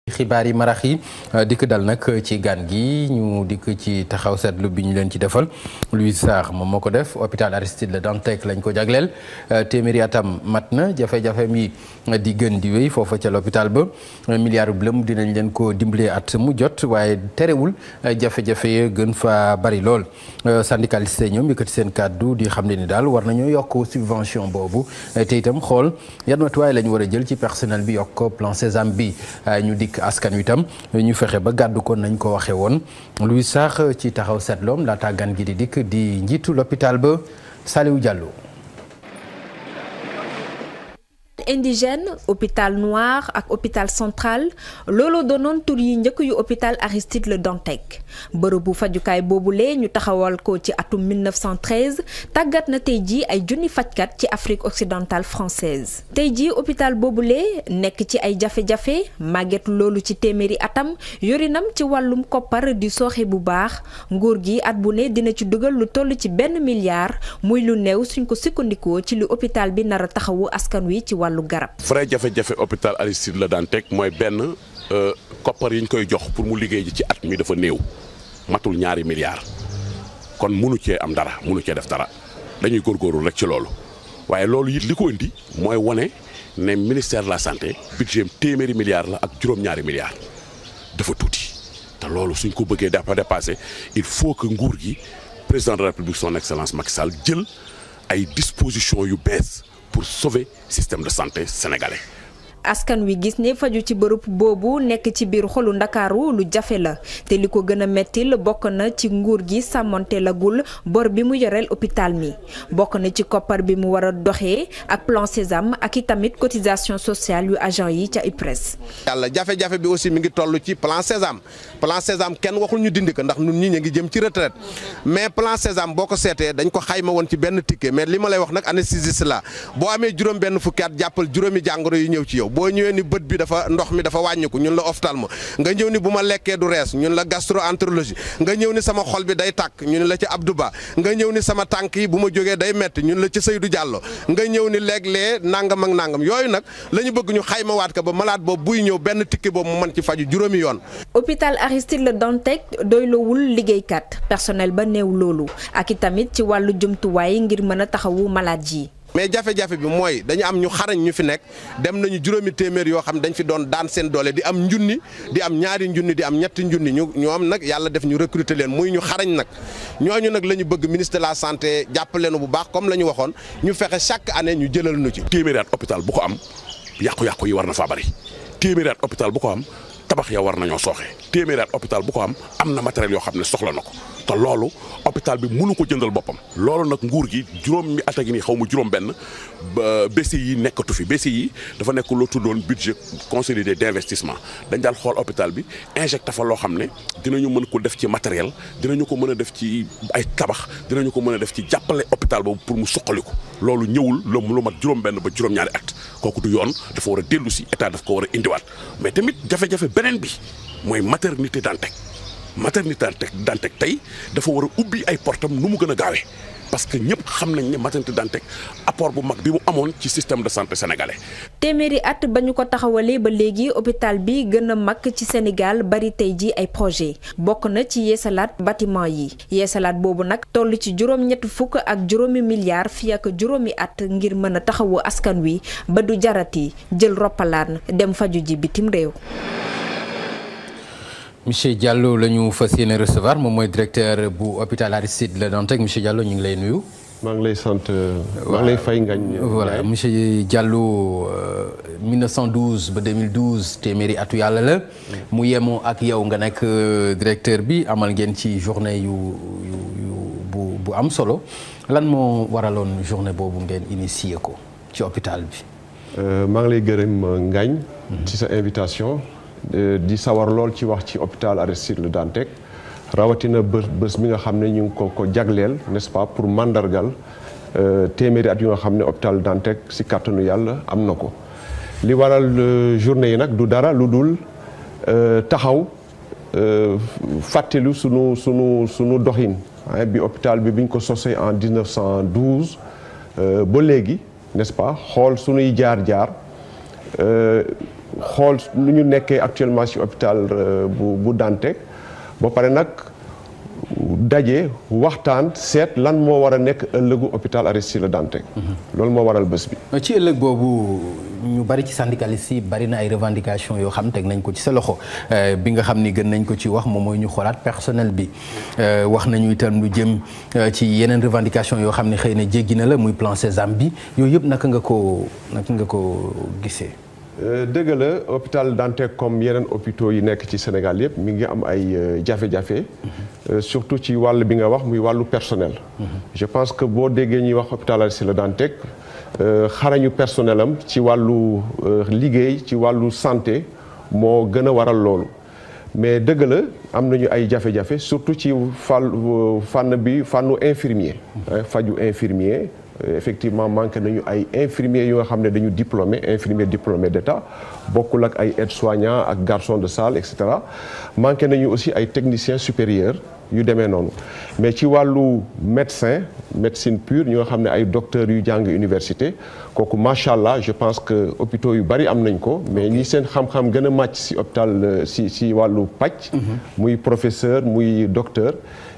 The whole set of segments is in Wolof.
xibaar yi marax yi dikk dal nag ci gan gi ñu dikk ci taxaw seetlu bi ñu leen ci defal Louis Sarr moom moo ko def hôpital Aristide Le Dantec lañ ko jagleel téeméeri atam mat na jafe-jafem yi di gën di wéy foofa ca l'hôpital ba milliard bu lëm dinañ leen ko dimbalee at mu jot waaye terewul jafe-jafe yi gën fa bari lool syndicaliste ñoom yëkkati seen kàddu di xam ne ni daal war nañoo yokk subvention boobu te itam xool yan matuwaay lañ war a jël ci personnel bi yokk plan Sésame bi ñu dikk askan wi tam ñu fexe ba gàddu ko nañ ko waxee woon Louis Sarr ci taxaw seetloom laata gan gi di dikk di njiitu l'hôpital ba Saliou Diallo. Indigène hôpital Noir ak hôpital Central looloo doonoon tur yi njëkk yu hôpital Aristide Le Dantec bërëbu fajukaay boobule ñu taxawal ko ci atum 1913 tàggat na tey jii ay junni fajkat ci Afrique occidentale française tey jii hôpital boobule nekk ci ay jafe-jafe màgget loolu ci téeméeri atam yorinam ci wàllum koppar di sooxe bu baax nguur gi at bu ne dina ci dugal lu toll ci 1 milliard muy lu néew suñ ko sukkandikoo ci lu hôpital bi nar a taxawu askan wi ci wàllu garab. vrai jafe-jafe hôpital Aristide Le Dantec mooy benn koppar yi ñu koy jox pour mu liggéey ji ci at mi dafa néew matul 2 milliards kon munu cee am dara munu cee def dara dañuy góorgóorlu rek ci loolu waaye loolu it li ko indi mooy wane ne ministère de la santé budget téeméeri milliards la ak juróom-2 milliards dafa tuuti te loolu suñ ko bëggee dafa dépassé il faut que nguur gi président de la République son excellence Macky Sall jël ay dispositions yu bees pour sauver système de santé sénégalais. askan wi gis ne faju ci bërëb boobu nekk ci biir xolu ndakaaru lu jafe la te li ko gën a mettil bokk na ci nguur gi sàmmonte lagul bor bi mu yoreel hôpital mi bokk na ci koppar bi mu war a doxee ak plan Sésame ak i tamit cotisation sociale yu agent yi ca IPRES. yàlla jafe-jafe bi aussi mi ngi toll ci plan Sésame kenn waxul ñu dindi ko ndax ñun ñi ñu ngi jëm ci retraite mais plan Sésame boo ko seetee dañ ko xayma woon ci benn ticket mais li ma lay wax nag anesthésiste la boo amee juróom benn fukki at jàppal juróomi jàngoro yu ñëw ci yow boo ñëwee ni bët bi dafa ndox mi dafa wàññiku ñun la ophtalmo nga ñëw ni bu ma lekkee du rees ñun la gastro-entérologie nga ñëw ni sama xol bi day tàkk ñun la ci Abdou Ba nga ñëw ni sama tànk yi bu ma jógee day metti ñun la ci Seydou Diallo nga ñëw ni léeg-lee nangam ak nangam yooyu nag la ñu bëgg ñu xaymawaat ko ba malade boobu buy ñëw benn ticket boobu mu mën ci faju juróomi yoon. hôpital Aristide Le Dantec doylowul liggéeykat personnel ba néew loolu ak i tamit ci wàllu jumtuwaay ngir mën a taxawu malade yi. mais jafe-jafe bi mooy dañu am ñu xarañ ñu fi nekk dem nañu juróomi téeméer yoo xam dañ fi doon daan seen doole di am njunni di am 2 njunni di am 3 njunni ñu am nag yàlla def ñu recruter leen muy ñu xarañ nag ñooñu nag la ñu bëgg ministre de la santé jàppale nu bu baax comme la ñu waxoon ñu fexe chaque année ñu jëlal nu ci. téeméeri at hôpital bu ko am yàqu-yàqu yi war na faa bari téeméeri at hôpital bu ko am tabax ya war nañoo sooxe téeméeri at hôpital bu ko am na matériel yoo xam ne soxla na ko te loolu hôpital bi mënu ko jëndal boppam loolu nag nguur gi juróomi at a ngi nii xaw ma juróom benn BCI nekkatu fi BCI dafa nekk loo tuddoon budget consolidé d'investissement dañ daal xool hôpital bi injecté fa loo xam ne dinañu mën ko def ci matériel dinañu ko mën a def ci ay tabax dinañu ko mën a def ci jàppale hôpital boobu pour mu suqaliku loolu ñëwul lu mat juróom benn ba juróom-2 at kooku du yoon dafa war a dellu si état daf ko war a indiwaat mais tamit jafe-jafe beneen bi mooy maternité Dantec tey dafa war a ubbi ay portam nu mu gën a gaawee parce que ñëpp xam nañ ne maternité Dantec apport bu mag bi mu amoon ci système de santé sénégalais. téeméeri at ba ñu ko taxawalee ba léegi hôpital bi gën a mag ci Sénégal bari tey ji ay projet bokk na ci yeesalaat bâtiment yi yeesalaat boobu nag toll ci juróom-ñett fukk ak juróomi milliards fii ak juróomi at ngir mën a taxawu askan wi ba du jarati jël roppalaan dem faju ji bitim réew. monsieur Diallo la ñu fas yéene recevoir moom mooy directeur bu hôpital Aristide Le Dantec monsieur Diallo ñu ngi lay nuyu. maa ngi lay sant maa ngi lay fay ngañ. voilà monsieur Diallo 1912 ba 2012 téeméeri atu yàlla la. mu yemoo ak yow nga nekk directeur bi amal ngeen ci journée yu bu am solo lan moo waraloon journée boobu ngeen initié ko ci hôpital bi. maa ngi lay gërëm ngañ. ci sa invitation. di sawar lool ci wax ci hôpital Aristide Le Dantec rawatina bés mi nga xam ne ñu ngi ko jagleel n'est-ce pas pour mandargal téeméeri at yu nga xam ne hôpital Dantec si kàttanu yàlla am na ko. li waral journée yi nag du dara lu dul taxaw fàttelu sunu doxin bi hôpital bi biñ ko sosee en 1912 ba léegi n'est-ce pas xool sunuy jaar-jaar. xool nu ñu nekkee actuellement ci hôpital bu Dantec ba pare nag daje waxtaan seet lan moo war a nekk ëllëgu hôpital Aristide Le Dantec. loolu moo waral bés bi. ci ëllëg boobu ñu bari ci syndicalistes yi bari na ay revendications yoo xam teg nañ ko ci sa loxo bi nga xam ni gën nañ ko ci wax moom mooy ñu xoolaat personnel bi wax nañu itam lu jëm ci yeneen revendications yoo xam ne xëy na jéggi na la muy plan Sésame bi yooyu yëpp naka nga ko gisee. dëgg la hôpital Dantec comme yeneen hôpitaux yi nekk ci Sénégal yëpp mi ngi am ay jafe-jafe surtout ci wàll bi nga wax muy wàllu personnel. je pense que boo déggee ñuy wax hôpital Aristide Le Dantec xarañu personnel am ci wàllu liggéey ci wàllu santé moo gën a waral loolu mais dëgg la am nañu ay jafe-jafe surtout ci fànnu infirmier faju infirmier. Effectivement manqué nañu ay infirmiers yu nga xam ne dañu infirmier diplômé d'état bokkul ak ay aides-soignants ak garçons de salle et cetera manqué nañu aussi ay techniciens supérieurs yu demee noonu mais ci wàllu médecine pure ñu nga xam ne ay docteurs yu jàng université kooku macha allah je pense que hôpitaux yu bari am nañ ko mais ñi seen xam-xam gën a màcc ci hôpital ci wàllu pàcc. muy professeur muy docteur.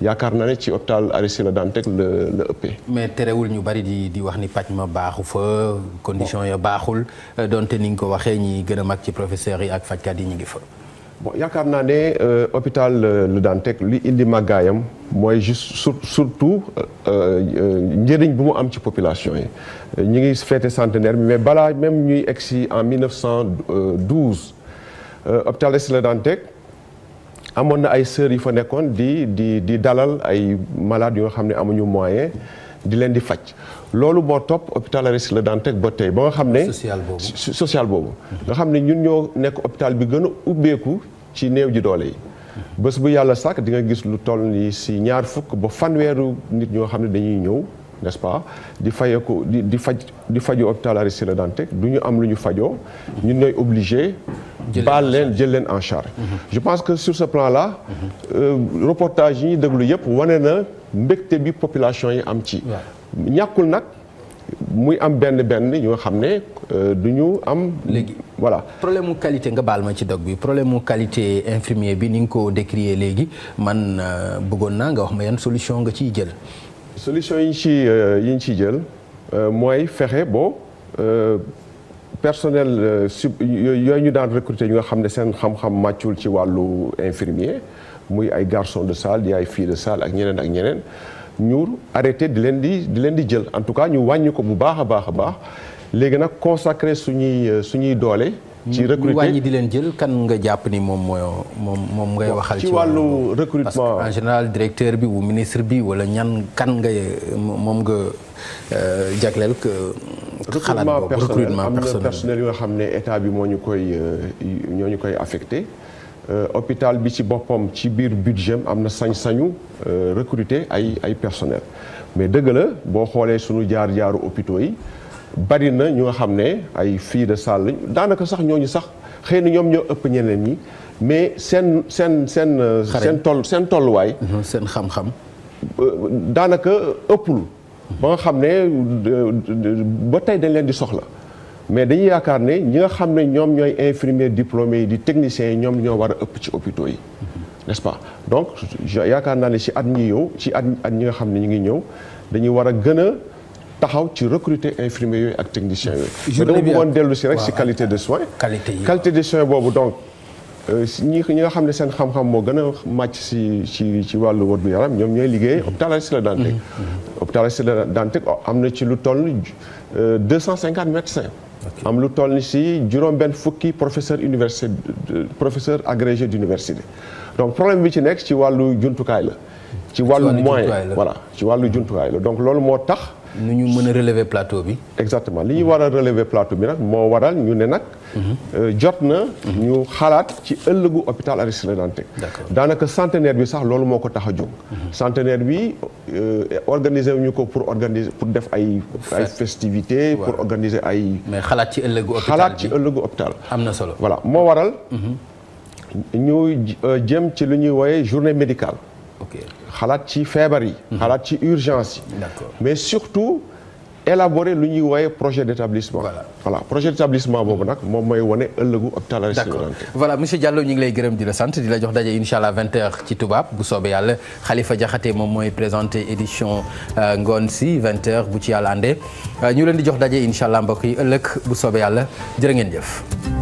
yaakaar naa ne ci hôpital Aristide Le Dantec la ëppee. mais terewul ñu bari di wax ni paj ma baaxu fa condition ya baaxul donte ni nga ko waxee ñi gën a mag ci professeurs yi ak fajkat yi ñu ngi fa. bon yaakaar naa ne hôpital Le Dantec li indi màggaayam mooy juste surtout njëriñ bu mu am ci population yi ñu ngi fêté centenaire bi mais balaa même ñuy egsi en 1912 hôpital Aristide Le Dantec. amoon na ay sœurs yu fa nekkoon di dalal ay malades yoo xam ne amuñu moyen di leen di faj loolu moo topp hôpital Aristide Le Dantec ba tey ba nga xam ne. social boobu. nga xam ne ñun ñoo nekk hôpital bi gën a ubbeeku ci néew ji doole yi. bés bu yàlla sàkk di nga gis lu toll ni si 20 ba fanweeru nit ñoo xam ne dañuy ñëw n'est-ce pas di fayeeku di faju hôpital Aristide Le Dantec du ñu am lu ñu fajoo. ñun ñooy obligé. jël leen en charge. je pense que sur ce plan là. reportage yi ñuy déglu yëpp wane na mbégte bi population yi am ci. ñàkkul nag muy am benn ñu nga xam ne du ñu am. léegi voilà problème mu qualité nga baal ma ci dog bi problème mu qualité infirmier bi ni nga ko décrier léegi man bëggoon naa nga wax ma yan solution nga ciy jël. solution yi ñu ciy jël mooy fexe bo personnel yooyu ñu daan recruter ñu nga xam ne seen xam-xam màccul ci wàllu infirmier muy ay garçons de salle di ay filles de salle ak ñeneen ñu arrêté di leen di jël en tout cas ñu wàññi ko bu baax a baax léegi nag consacré suñuy doole. ci recruter wàññi di leen jël kan nga jàpp ni moom ngay waxal. ci wàllu recrutement parce que en général directeur bi ou ministre bi wala kan moom nga jagleel que. xalaat boobu recrutement personnel yu nga xam ne état bi ñoo ñu koy affecté. hôpital bi ci boppam ci biir budget am na sañ-sañu recruter ay personnel mais dëgg la boo xoolee suñu jaaru hôpitaux yi bari na ñu nga xam ne ay filles de salle lañ daanaka sax ñooñu sax xëy na ñoom ñoo ëpp ñeneen ñi mais seen tolluwaay. seen xam-xam. daanaka ëppul. ba nga xam ne ba tey dañ leen di soxla. mais dañuy yaakaar ne ñi nga xam ne ñoom ñooy infirmiers diplômés yi di techniciens yi ñoom ñoo war a ëpp ci hôpitaux yi n'est-ce pas donc yaakaar naa ne ci at ñi nga xam ne ñu ngi ñëw dañuy war a gën a taxaw ci recruter infirmiers yooyu ak techniciens yooyu. mais dama bëggoon dellu si rek ci qualité de soins. qualité de soins boobu donc ñi nga xam ne seen xam-xam moo gën a màcc ci wàllu wërgu yaram ñoom ñooy liggéey hôpital Aristide Le Dantec. hôpital Aristide Le Dantec am na ci lu toll 250 médecins. am lu toll ni si juróom-benn fukki professeur agrégé d'université donc problème bi ci nekk ci wàllu jumtukaay la. ci wàllu moyen voilà ci wàllu jumtukaay la donc loolu moo tax. nu ñu mën a relever plateau bi. exactement li ñu war a relever plateau bi nag moo waral ñu ne nag. jot na ñu xalaat ci ëllëgu hôpital Aristide Le Dantec. daanaka centenaire bi sax loolu moo ko tax a jóg. centenaire bi organiser ñu ko pour def ay festivités. pour organiser ay. mais xalaat ci ëllëgu hôpital am na solo. voilà moo waral. ñu jëm ci lu ñuy wooye journée médicale. xalaat ci feebar yi. xalaat ci urgence yi. mais surtout élaborer lu ñuy wooye projet d'établissement. Voilà projet d'établissement boobu nag moom mooy wane ëllëgu hôpital Aristide Le Dantec. Voilà monsieur Diallo ñu ngi lay gërëm di la sant di la jox daje incha allah 20h ci tubaab bu soobee yàlla Khalifa Diakhaté moom mooy présenté édition ngoon si 20h bu ci yàlla àndee ñu leen di jox daje incha allah mbokk yi ëllëg bu soobee yàlla jërë ngeen jëf.